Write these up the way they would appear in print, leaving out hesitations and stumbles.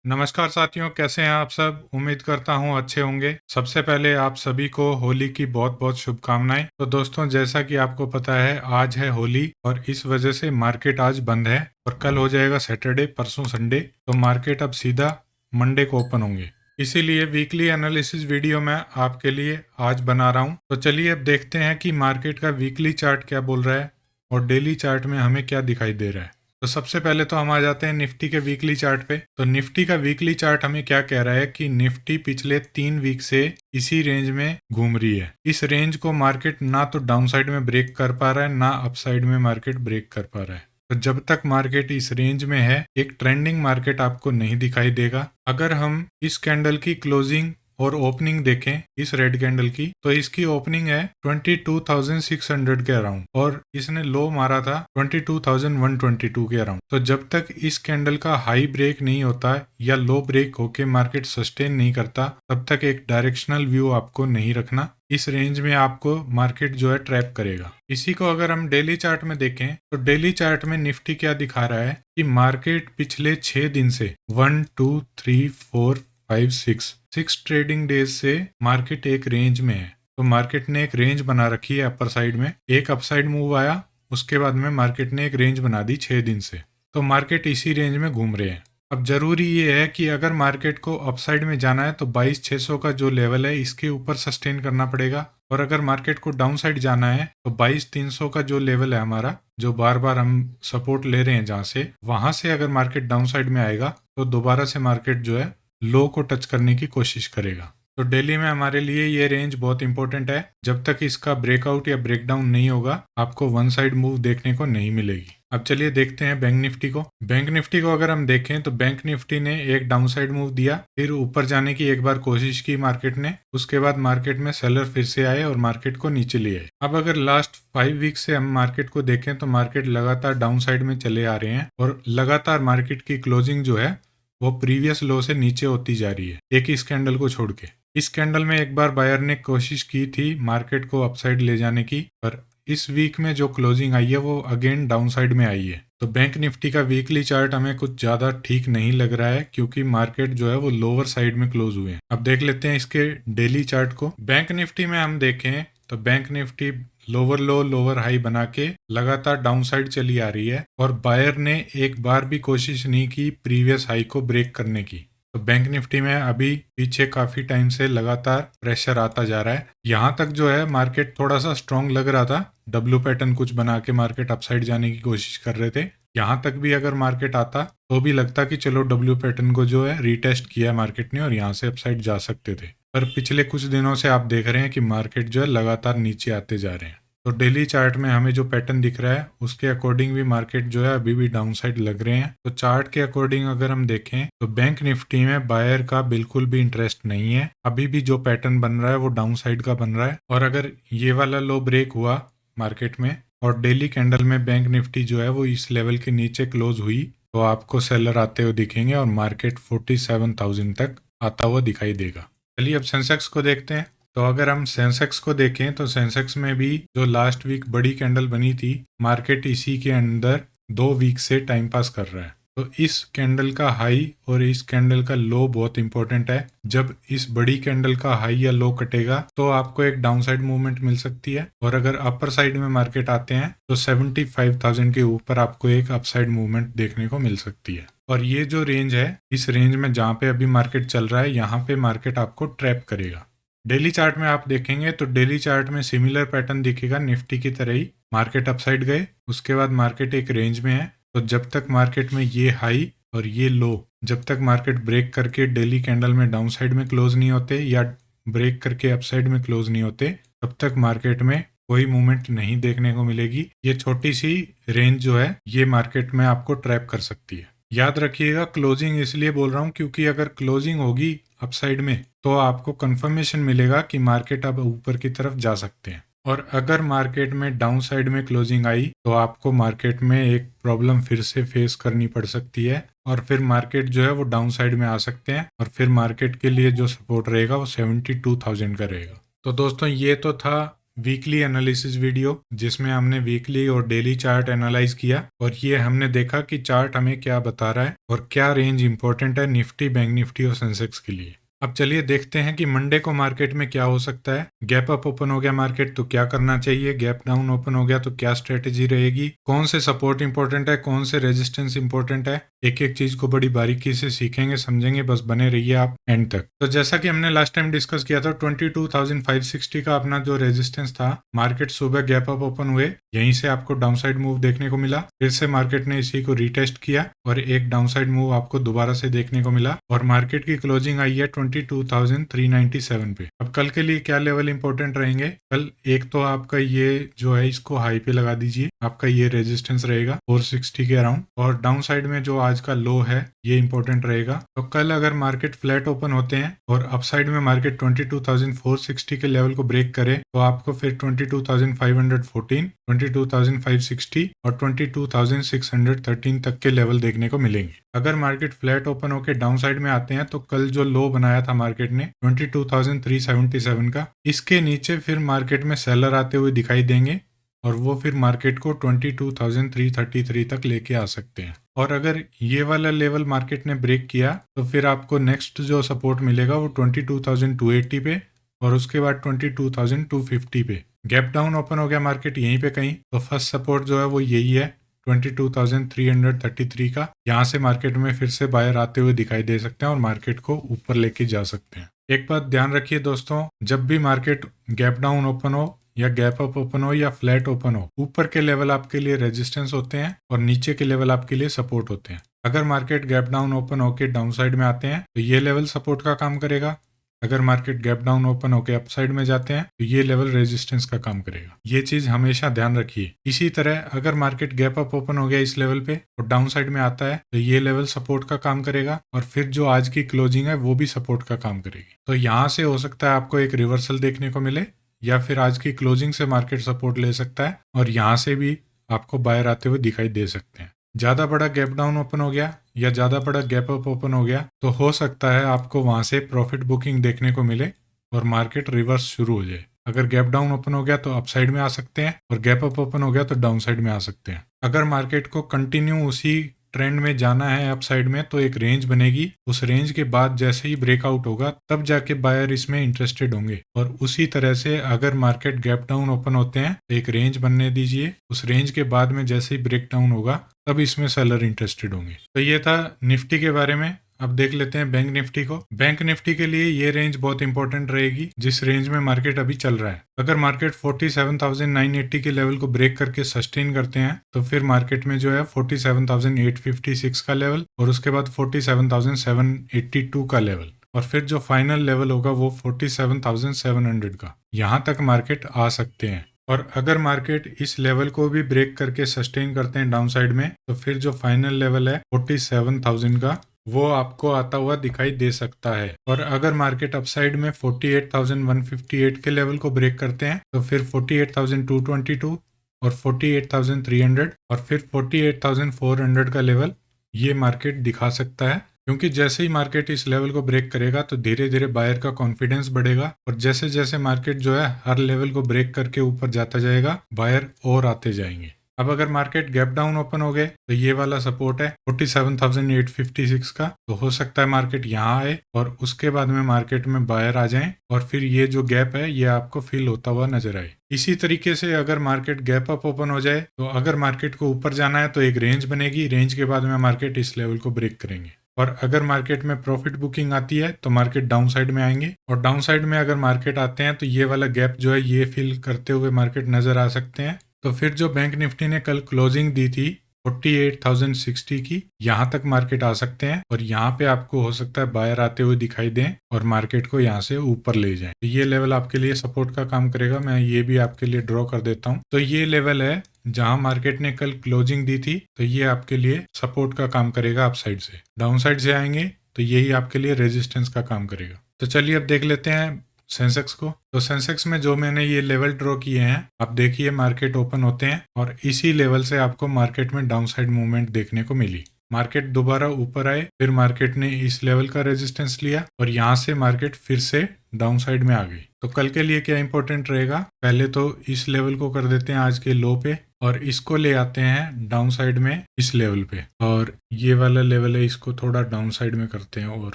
नमस्कार साथियों, कैसे हैं आप सब। उम्मीद करता हूं अच्छे होंगे। सबसे पहले आप सभी को होली की बहुत बहुत शुभकामनाएं। तो दोस्तों, जैसा कि आपको पता है आज है होली और इस वजह से मार्केट आज बंद है और कल हो जाएगा सैटरडे, परसों संडे। तो मार्केट अब सीधा मंडे को ओपन होंगे। इसीलिए वीकली एनालिसिस वीडियो मैं आपके लिए आज बना रहा हूं। तो चलिए अब देखते हैं कि मार्केट का वीकली चार्ट क्या बोल रहा है और डेली चार्ट में हमें क्या दिखाई दे रहा है। तो सबसे पहले तो हम आ जाते हैं निफ्टी के वीकली चार्ट पे। तो निफ्टी का वीकली चार्ट हमें क्या कह रहा है कि निफ्टी पिछले 3 वीक से इसी रेंज में घूम रही है। इस रेंज को मार्केट ना तो डाउन साइड में ब्रेक कर पा रहा है, ना अप साइड में मार्केट ब्रेक कर पा रहा है। तो जब तक मार्केट इस रेंज में है, एक ट्रेंडिंग मार्केट आपको नहीं दिखाई देगा। अगर हम इस कैंडल की क्लोजिंग और ओपनिंग देखें इस रेड कैंडल की, तो इसकी ओपनिंग है 22,600 के अराउंड और इसने लो मारा था 22,122 के अराउंड। तो जब तक इस कैंडल का हाई ब्रेक नहीं होता या लो ब्रेक होके मार्केट सस्टेन नहीं करता, तब तक एक डायरेक्शनल व्यू आपको नहीं रखना। इस रेंज में आपको मार्केट जो है ट्रैप करेगा। इसी को अगर हम डेली चार्ट में देखें तो डेली चार्ट में निफ्टी क्या दिखा रहा है कि मार्केट पिछले 6 दिन से 1 2 3 4 5 6 ट्रेडिंग डेज से मार्केट एक रेंज में है। तो मार्केट ने एक रेंज बना रखी है अपर साइड में। एक अपसाइड मूव आया, उसके बाद में मार्केट ने एक रेंज बना दी 6 दिन से। तो मार्केट इसी रेंज में घूम रहे हैं। अब जरूरी ये है कि अगर मार्केट को अपसाइड में जाना है तो 22,600 का जो लेवल है इसके ऊपर सस्टेन करना पड़ेगा, और अगर मार्केट को डाउन साइड जाना है तो 22,300 का जो लेवल है हमारा, जो बार बार हम सपोर्ट ले रहे हैं जहां से, वहां से अगर मार्केट डाउन साइड में आएगा तो दोबारा से मार्केट जो है लो को टच करने की कोशिश करेगा। तो डेली में हमारे लिए ये रेंज बहुत इंपॉर्टेंट है। जब तक इसका ब्रेकआउट या ब्रेकडाउन नहीं होगा, आपको वन साइड मूव देखने को नहीं मिलेगी। अब चलिए देखते हैं बैंक निफ्टी को। बैंक निफ्टी को अगर हम देखें तो बैंक निफ्टी ने एक डाउन साइड मूव दिया, फिर ऊपर जाने की एक बार कोशिश की मार्केट ने, उसके बाद मार्केट में सेलर फिर से आए और मार्केट को नीचे ले आए। अब अगर लास्ट 5 वीक से हम मार्केट को देखें तो मार्केट लगातार डाउन साइड में चले आ रहे हैं और लगातार मार्केट की क्लोजिंग जो है वो प्रीवियस लो से नीचे होती जा रही है, एक इस कैंडल को छोड़ के। इस कैंडल में एक बार बायर ने कोशिश की थी मार्केट को अपसाइड ले जाने की, पर इस वीक में जो क्लोजिंग आई है वो अगेन डाउन साइड में आई है। तो बैंक निफ्टी का वीकली चार्ट हमें कुछ ज्यादा ठीक नहीं लग रहा है, क्योंकि मार्केट जो है वो लोअर साइड में क्लोज हुए हैं। अब देख लेते हैं इसके डेली चार्ट को। बैंक निफ्टी में हम देखें तो बैंक निफ्टी लोअर लो लोअर हाई बना के लगातार डाउन साइड चली आ रही है और बायर ने एक बार भी कोशिश नहीं की प्रीवियस हाई को ब्रेक करने की। तो बैंक निफ्टी में अभी पीछे काफी टाइम से लगातार प्रेशर आता जा रहा है। यहाँ तक जो है मार्केट थोड़ा सा स्ट्रॉन्ग लग रहा था, डब्ल्यू पैटर्न कुछ बना के मार्केट अपसाइड जाने की कोशिश कर रहे थे। यहाँ तक भी अगर मार्केट आता तो भी लगता कि चलो डब्ल्यू पैटर्न को जो है रीटेस्ट किया मार्केट ने और यहाँ से अपसाइड जा सकते थे। पर पिछले कुछ दिनों से आप देख रहे हैं कि मार्केट जो है लगातार नीचे आते जा रहे हैं। तो डेली चार्ट में हमें जो पैटर्न दिख रहा है उसके अकॉर्डिंग भी मार्केट जो है अभी भी डाउन साइड लग रहे हैं। तो चार्ट के अकॉर्डिंग अगर हम देखें तो बैंक निफ्टी में बायर का बिल्कुल भी इंटरेस्ट नहीं है। अभी भी जो पैटर्न बन रहा है वो डाउन साइड का बन रहा है, और अगर ये वाला लो ब्रेक हुआ मार्केट में और डेली कैंडल में बैंक निफ्टी जो है वो इस लेवल के नीचे क्लोज हुई, तो आपको सेलर आते हुए दिखेंगे और मार्केट 47,000 तक आता हुआ दिखाई देगा। चलिए अब सेंसेक्स को देखते हैं। तो अगर हम सेंसेक्स को देखें तो सेंसेक्स में भी जो लास्ट वीक बड़ी कैंडल बनी थी, मार्केट इसी के अंदर 2 वीक से टाइम पास कर रहा है। तो इस कैंडल का हाई और इस कैंडल का लो बहुत इंपॉर्टेंट है। जब इस बड़ी कैंडल का हाई या लो कटेगा तो आपको एक डाउन साइड मूवमेंट मिल सकती है, और अगर अपर साइड में मार्केट आते हैं तो 75,000 के ऊपर आपको एक अपसाइड मूवमेंट देखने को मिल सकती है। और ये जो रेंज है, इस रेंज में जहाँ पे अभी मार्केट चल रहा है, यहाँ पे मार्केट आपको ट्रैप करेगा। डेली चार्ट में आप देखेंगे तो डेली चार्ट में सिमिलर पैटर्न दिखेगा निफ्टी की तरह ही। मार्केट अपसाइड गए, उसके बाद मार्केट एक रेंज में है। तो जब तक मार्केट में ये हाई और ये लो, जब तक मार्केट ब्रेक करके डेली कैंडल में डाउन साइड में क्लोज नहीं होते या ब्रेक करके अपसाइड में क्लोज नहीं होते, तब तक मार्केट में कोई मूवमेंट नहीं देखने को मिलेगी। ये छोटी सी रेंज जो है ये मार्केट में आपको ट्रैप कर सकती है। याद रखिएगा, क्लोजिंग इसलिए बोल रहा हूँ क्योंकि अगर क्लोजिंग होगी अपसाइड में तो आपको कंफर्मेशन मिलेगा कि मार्केट अब ऊपर की तरफ जा सकते हैं, और अगर मार्केट में डाउन साइड में क्लोजिंग आई तो आपको मार्केट में एक प्रॉब्लम फिर से फेस करनी पड़ सकती है, और फिर मार्केट जो है वो डाउन साइड में आ सकते हैं, और फिर मार्केट के लिए जो सपोर्ट रहेगा वो 72,000 का रहेगा। तो दोस्तों, ये तो था वीकली एनालिसिस वीडियो जिसमें हमने वीकली और डेली चार्ट एनालाइज किया और ये हमने देखा कि चार्ट हमें क्या बता रहा है और क्या रेंज इंपॉर्टेंट है निफ्टी, बैंक निफ्टी और सेंसेक्स के लिए। अब चलिए देखते हैं कि मंडे को मार्केट में क्या हो सकता है। गैप अप ओपन हो गया मार्केट तो क्या करना चाहिए, गैप डाउन ओपन हो गया तो क्या स्ट्रेटेजी रहेगी, कौन से सपोर्ट इंपॉर्टेंट है, कौन से रेजिस्टेंस इंपॉर्टेंट है, एक एक चीज को बड़ी बारीकी से सीखेंगे, समझेंगे, बस बने रहिए आप एंड तक। तो जैसा कि हमने लास्ट टाइम डिस्कस किया था 22,560 का अपना जो रेजिस्टेंस था, मार्केट सुबह गैप अप ओपन हुए, यहीं से आपको डाउनसाइड मूव देखने को मिला, फिर से मार्केट ने इसी को रिटेस्ट किया और एक डाउनसाइड मूव आपको दोबारा से देखने को मिला और मार्केट की क्लोजिंग आई है 22,397 पे। अब कल के लिए क्या लेवल इंपॉर्टेंट रहेंगे, कल एक तो आपका ये जो है इसको हाई पे लगा दीजिए, आपका ये रेजिस्टेंस रहेगा 460 के अराउंड, और डाउन साइड में जो आज का लो है ये इंपॉर्टेंट रहेगा। तो कल अगर मार्केट फ्लैट ओपन होते हैं और अपसाइड में मार्केट 22,460 के लेवल को ब्रेक करे तो आपको फिर 22,514, 22,560 और 22,613 तक के लेवल देखने को मिलेंगे। अगर मार्केट फ्लैट ओपन होकर डाउन साइड में आते हैं तो कल जो लो बनाया था मार्केट ने 22,377 का, इसके नीचे फिर मार्केट में सेलर आते हुए दिखाई देंगे और वो फिर मार्केट को 22,333 तक लेके आ सकते हैं। और अगर ये वाला लेवल मार्केट ने ब्रेक किया तो फिर आपको नेक्स्ट जो सपोर्ट मिलेगा वो 22,280 पे और उसके बाद 22,250 पे। गैप डाउन ओपन हो गया मार्केट यहीं पे कहीं, तो फर्स्ट सपोर्ट जो है वो यही है 22,333 का। यहाँ से मार्केट में फिर से बायर आते हुए दिखाई दे सकते हैं और मार्केट को ऊपर लेके जा सकते हैं। एक बात ध्यान रखिए दोस्तों, जब भी मार्केट गैप डाउन ओपन हो या गैप अप ओपन हो या फ्लैट ओपन हो, ऊपर के लेवल आपके लिए रेजिस्टेंस होते हैं और नीचे के लेवल आपके लिए सपोर्ट होते हैं। अगर मार्केट गैप डाउन ओपन होकर डाउन साइड में आते हैं तो ये लेवल सपोर्ट का काम करेगा, अगर मार्केट गैप डाउन ओपन होकर अपसाइड में जाते हैं तो ये लेवल रेजिस्टेंस का काम करेगा। ये चीज हमेशा ध्यान रखिए। इसी तरह अगर मार्केट गैप अप ओपन हो गया इस लेवल पे और डाउन साइड में आता है तो ये लेवल सपोर्ट का काम करेगा और फिर जो आज की क्लोजिंग है वो भी सपोर्ट का काम करेगी। तो यहाँ से हो सकता है आपको एक रिवर्सल देखने को मिले या फिर आज की क्लोजिंग से मार्केट सपोर्ट ले सकता है और यहाँ से भी आपको बायर आते हुए दिखाई दे सकते हैं। ज्यादा बड़ा गैप डाउन ओपन हो गया या ज्यादा बड़ा गैप अप ओपन हो गया तो हो सकता है आपको वहां से प्रॉफिट बुकिंग देखने को मिले और मार्केट रिवर्स शुरू हो जाए। अगर गैप डाउन ओपन हो गया तो अपसाइड में आ सकते हैं और गैप अप ओपन हो गया तो डाउन साइड में आ सकते हैं। अगर मार्केट को कंटिन्यू उसी ट्रेंड में जाना है अपसाइड में तो एक रेंज बनेगी, उस रेंज के बाद जैसे ही ब्रेकआउट होगा तब जाके बायर इसमें इंटरेस्टेड होंगे और उसी तरह से अगर मार्केट गैप डाउन ओपन होते हैं तो एक रेंज बनने दीजिए, उस रेंज के बाद में जैसे ही ब्रेक डाउन होगा तब इसमें सेलर इंटरेस्टेड होंगे। तो ये था निफ्टी के बारे में। अब देख लेते हैं बैंक निफ्टी को। बैंक निफ्टी के लिए ये रेंज बहुत इंपॉर्टेंट रहेगी जिस रेंज में मार्केट अभी चल रहा है। अगर मार्केट 47,980 के लेवल को ब्रेक करके सस्टेन करते हैं तो फिर मार्केट में जो है 47,856 का लेवल और उसके बाद 47,782 का लेवल और फिर जो फाइनल लेवल होगा वो 47,700 का। यहाँ तक मार्केट आ सकते हैं और अगर मार्केट इस लेवल को भी ब्रेक करके सस्टेन करते हैं डाउन साइड में तो फिर जो फाइनल लेवल है 47,000 का वो आपको आता हुआ दिखाई दे सकता है। और अगर मार्केट अपसाइड में 48,158 के लेवल को ब्रेक करते हैं तो फिर 48,222 और 48,300 और फिर 48,400 का लेवल ये मार्केट दिखा सकता है, क्योंकि जैसे ही मार्केट इस लेवल को ब्रेक करेगा तो धीरे धीरे बायर का कॉन्फिडेंस बढ़ेगा और जैसे जैसे मार्केट जो है हर लेवल को ब्रेक करके ऊपर जाता जाएगा बायर और आते जाएंगे। अब अगर मार्केट गैप डाउन ओपन हो गए तो ये वाला सपोर्ट है 47,856 का, तो हो सकता है मार्केट यहाँ आए और उसके बाद में मार्केट में बायर आ जाएं और फिर ये जो गैप है ये आपको फिल होता हुआ नजर आए। इसी तरीके से अगर मार्केट गैप अप ओपन हो जाए तो अगर मार्केट को ऊपर जाना है तो एक रेंज बनेगी, रेंज के बाद में मार्केट इस लेवल को ब्रेक करेंगे और अगर मार्केट में प्रॉफिट बुकिंग आती है तो मार्केट डाउन साइड में आएंगे और डाउन साइड में अगर मार्केट आते हैं तो ये वाला गैप जो है ये फिल करते हुए मार्केट नजर आ सकते हैं। तो फिर जो बैंक निफ्टी ने कल क्लोजिंग दी थी 48,060 की, यहाँ तक मार्केट आ सकते हैं और यहाँ पे आपको हो सकता है बायर आते हुए दिखाई दें और मार्केट को यहाँ से ऊपर ले जाएं। तो ये लेवल आपके लिए सपोर्ट का काम करेगा। मैं ये भी आपके लिए ड्रॉ कर देता हूँ। तो ये लेवल है जहां मार्केट ने कल क्लोजिंग दी थी, तो ये आपके लिए सपोर्ट का काम करेगा अपसाइड से। डाउन साइड से आएंगे तो यही आपके लिए रेजिस्टेंस का काम करेगा। तो चलिए अब देख लेते हैं सेंसेक्स को। तो सेंसेक्स में जो मैंने ये लेवल ड्रॉ किए हैं, आप देखिए मार्केट ओपन होते हैं और इसी लेवल से आपको मार्केट में डाउन साइड मूवमेंट देखने को मिली। मार्केट दोबारा ऊपर आए, फिर मार्केट ने इस लेवल का रेजिस्टेंस लिया और यहाँ से मार्केट फिर से डाउन साइड में आ गई। तो कल के लिए क्या इंपॉर्टेंट रहेगा, पहले तो इस लेवल को कर देते हैं आज के लो पे और इसको ले आते हैं डाउन साइड में इस लेवल पे, और ये वाला लेवल है इसको थोड़ा डाउन साइड में करते हैं। और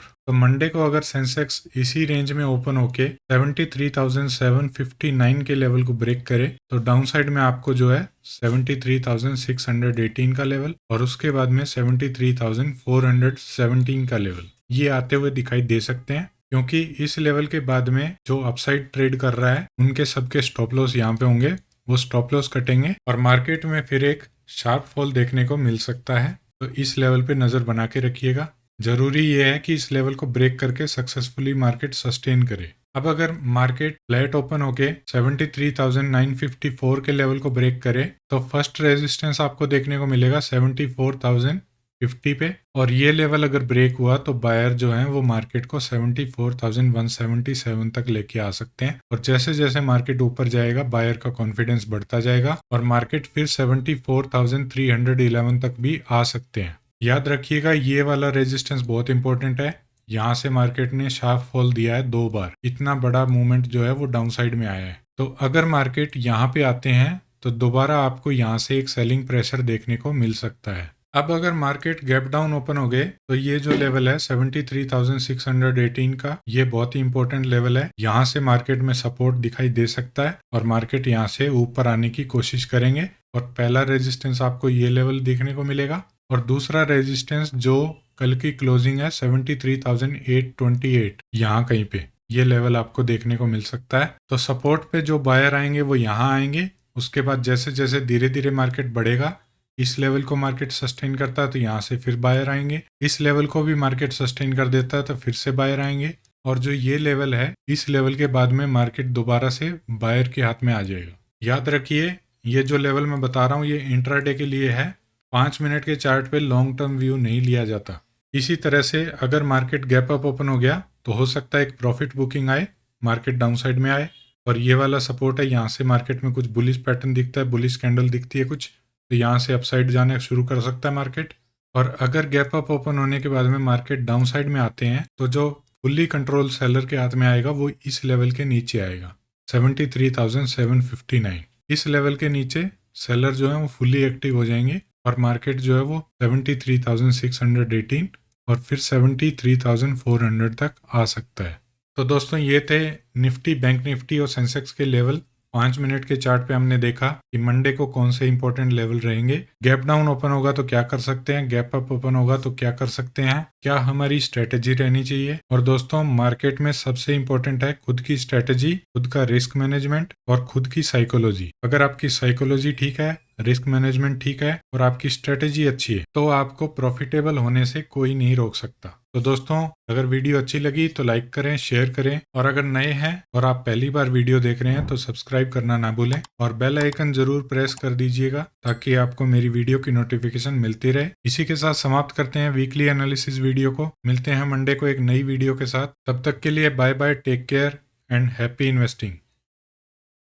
तो मंडे को अगर सेंसेक्स इसी रेंज में ओपन होके 73,759 के लेवल को ब्रेक करे तो डाउन साइड में आपको जो है 73,618 का लेवल और उसके बाद में 73,417 का लेवल ये आते हुए दिखाई दे सकते हैं, क्योंकि इस लेवल के बाद में जो अपसाइड ट्रेड कर रहा है उनके सबके स्टॉप लॉस यहाँ पे होंगे, वो स्टॉप लॉस कटेंगे और मार्केट में फिर एक शार्प फॉल देखने को मिल सकता है। तो इस लेवल पे नजर बना के रखिएगा। जरूरी ये है कि इस लेवल को ब्रेक करके सक्सेसफुली मार्केट सस्टेन करे। अब अगर मार्केट फ्लैट ओपन होके 73,954 के लेवल को ब्रेक करे तो फर्स्ट रेजिस्टेंस आपको देखने को मिलेगा 74,050 पे, और ये लेवल अगर ब्रेक हुआ तो बायर जो है वो मार्केट को 74,177 तक लेके आ सकते हैं। और जैसे जैसे मार्केट ऊपर जाएगा बायर का कॉन्फिडेंस बढ़ता जाएगा और मार्केट फिर 74,311 तक भी आ सकते हैं। याद रखिएगा ये वाला रेजिस्टेंस बहुत इंपॉर्टेंट है। यहाँ से मार्केट ने शार्प फॉल दिया है 2 बार, इतना बड़ा मूवमेंट जो है वो डाउन साइड में आया है। तो अगर मार्केट यहाँ पे आते हैं तो दोबारा आपको यहाँ से एक सेलिंग प्रेशर देखने को मिल सकता है। अब अगर मार्केट गैप डाउन ओपन हो गए तो ये जो लेवल है 73,618 का, ये बहुत ही इंपॉर्टेंट लेवल है। यहाँ से मार्केट में सपोर्ट दिखाई दे सकता है और मार्केट यहाँ से ऊपर आने की कोशिश करेंगे। और पहला रेजिस्टेंस आपको ये लेवल देखने को मिलेगा और दूसरा रेजिस्टेंस जो कल की क्लोजिंग है 73,828, यहाँ कहीं पे ये लेवल आपको देखने को मिल सकता है। तो सपोर्ट पे जो बायर आएंगे वो यहाँ आएंगे, उसके बाद जैसे जैसे धीरे धीरे मार्केट बढ़ेगा इस लेवल को मार्केट सस्टेन करता है तो यहाँ से फिर बायर आएंगे, इस लेवल को भी मार्केट सस्टेन कर देता है तो फिर से बायर आएंगे, और जो ये लेवल है इस लेवल के बाद में मार्केट दोबारा से बायर के हाथ में आ जाएगा। याद रखिए ये जो लेवल मैं बता रहा हूँ ये इंट्राडे के लिए है, 5 मिनट के चार्ट पे लॉन्ग टर्म व्यू नहीं लिया जाता। इसी तरह से अगर मार्केट गैप अप ओपन हो गया तो हो सकता है एक प्रॉफिट बुकिंग आए, मार्केट डाउन साइड में आए और ये वाला सपोर्ट है, यहाँ से मार्केट में कुछ बुलिश पैटर्न दिखता है, बुलिश कैंडल दिखती है कुछ, तो यहाँ से अपसाइड जाने शुरू कर सकता है मार्केट। और अगर गैप अप ओपन होने के बाद में मार्केट डाउन साइड में आते हैं तो जो फुल्ली कंट्रोल सेलर के हाथ में आएगा वो इस लेवल के नीचे आएगा 73,759। इस लेवल के नीचे सेलर जो है वो फुल्ली एक्टिव हो जाएंगे और मार्केट जो है वो 73,618 और फिर 73,400 तक आ सकता है। तो दोस्तों ये थे निफ्टी, बैंक निफ्टी और सेंसेक्स के लेवल। 5 मिनट के चार्ट पे हमने देखा कि मंडे को कौन से इंपॉर्टेंट लेवल रहेंगे, गैप डाउन ओपन होगा तो क्या कर सकते हैं, गैप अप ओपन होगा तो क्या कर सकते हैं, क्या हमारी स्ट्रेटेजी रहनी चाहिए। और दोस्तों मार्केट में सबसे इंपॉर्टेंट है खुद की स्ट्रेटेजी, खुद का रिस्क मैनेजमेंट और खुद की साइकोलॉजी। अगर आपकी साइकोलॉजी ठीक है, रिस्क मैनेजमेंट ठीक है और आपकी स्ट्रेटेजी अच्छी है तो आपको प्रॉफिटेबल होने से कोई नहीं रोक सकता। तो दोस्तों अगर वीडियो अच्छी लगी तो लाइक करें, शेयर करें और अगर नए हैं और आप पहली बार वीडियो देख रहे हैं तो सब्सक्राइब करना ना भूलें और बेल आइकन जरूर प्रेस कर दीजिएगा ताकि आपको मेरी वीडियो की नोटिफिकेशन मिलती रहे। इसी के साथ समाप्त करते हैं वीकली एनालिसिस वीडियो को। मिलते हैं मंडे को एक नई वीडियो के साथ। तब तक के लिए bye bye, take care and happy investing.